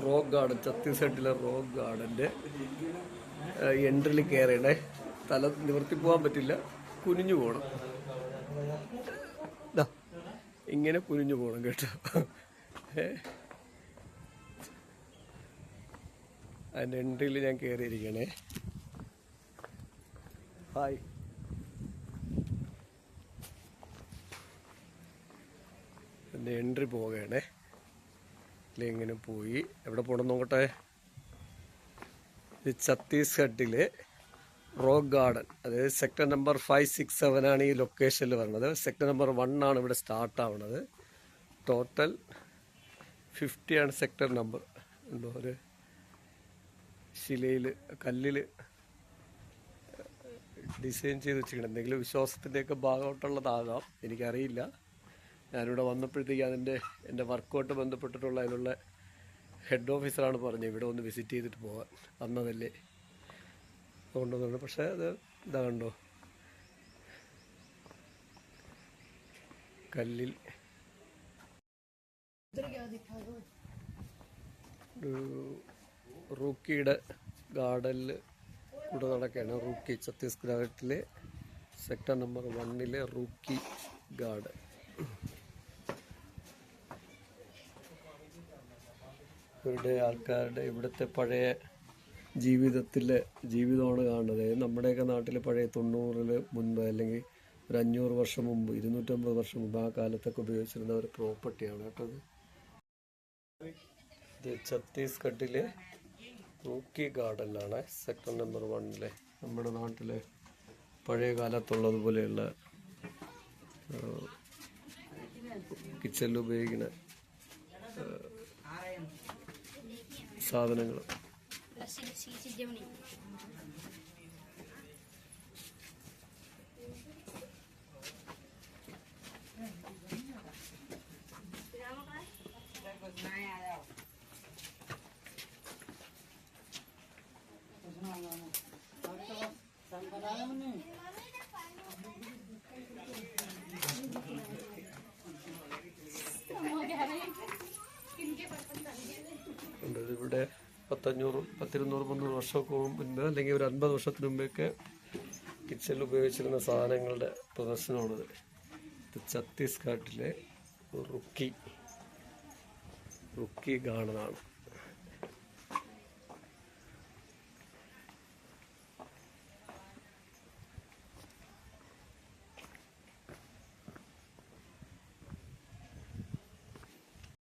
Rock garden, ഛത്തീസ്ഗഡിലെ rock ഗാർഡൻ്റെ എൻട്രിയിൽ കയറിയണേ. തല നിവർത്തി പോകാൻ പറ്റില്ല, കുനിഞ്ഞു പോകണം. ഇങ്ങനെ കുനിഞ്ഞു പോകണം കേട്ടോ. അതിൻ്റെ എൻട്രിയിൽ ഞാൻ കയറിയിരിക്കണേ. ഹായ്. എൻ്റെ എൻട്രി പോവുകയാണേ. ഇങ്ങനെ പോയി എവിടെ പോകണം നോക്കട്ടെ. ഇത് ഛത്തീസ്ഗഡിലെ റോക്ക് ഗാർഡൻ, അതായത് സെക്ടർ നമ്പർ 5, 6, 7 ആണ് ഈ ലൊക്കേഷനിൽ വരുന്നത്. സെക്ടർ നമ്പർ 1 ആണ് ഇവിടെ സ്റ്റാർട്ടാവുന്നത്. ടോട്ടൽ 50 ആണ് സെക്ടർ നമ്പർ. ഉണ്ടോ ഒരു ശിലയിൽ, കല്ലിൽ ഡിസൈൻ ചെയ്ത് വെച്ചിരിക്കണം. എന്തെങ്കിലും വിശ്വാസത്തിൻ്റെയൊക്കെ ഭാഗമായിട്ടുള്ളതാകാം, എനിക്കറിയില്ല. ഞാനിവിടെ വന്നപ്പോഴത്തേക്ക് എൻ്റെ വർക്കുമായിട്ട് ബന്ധപ്പെട്ടിട്ടുള്ള അതിനുള്ള ഹെഡ് ഓഫീസറാണ് പറഞ്ഞത് ഇവിടെ ഒന്ന് വിസിറ്റ് ചെയ്തിട്ട് പോകാൻ. വന്നതല്ലേ കൊണ്ടുവന്നുണ്ട്. പക്ഷേ അത് ഇതാ കണ്ടോ, കല്ലിൽ റൂക്കിയുടെ ഗാർഡനിൽ കൂടെ നടക്കുകയാണ്. റൂക്കി, ഛത്തീസ്ഗഡിലെ സെക്ടർ നമ്പർ 1 റൂക്കി ഗാർഡൻ. ഇവിടെ ആൾക്കാരുടെ ഇവിടുത്തെ പഴയ ജീവിതമാണ് കാണുന്നത്. നമ്മുടെയൊക്കെ നാട്ടിൽ പഴയ 90-ൽ മുൻപ്, അല്ലെങ്കിൽ ഒരു 500 വർഷം മുമ്പ്, 250 വർഷം മുമ്പ് ആ കാലത്തൊക്കെ ഉപയോഗിച്ചിരുന്ന ഒരു പ്രോപ്പർട്ടിയാണ് കേട്ടോ ഇത്. ഛത്തീസ്ഗഡിലെ റൂക്കി ഗാർഡനിലാണ് സെക്ടർ നമ്പർ 1. നമ്മുടെ നാട്ടിലെ പഴയ കാലത്തുള്ളതുപോലെയുള്ള കിച്ചണിൽ ഉപയോഗിക്കുന്ന സാധനങ്ങൾ. ഇവിടെ 100, 200, 300 വർഷമൊക്കെ മുൻപ്, അല്ലെങ്കിൽ ഒരു 50 വർഷത്തിന് മുമ്പൊക്കെ കിച്ചണിൽ ഉപയോഗിച്ചിരുന്ന സാധനങ്ങളുടെ പ്രദർശനമാണിത്. ഇത് ഛത്തീസ്ഗഡിലെ റുക്കി ഗാർഡനാണ്.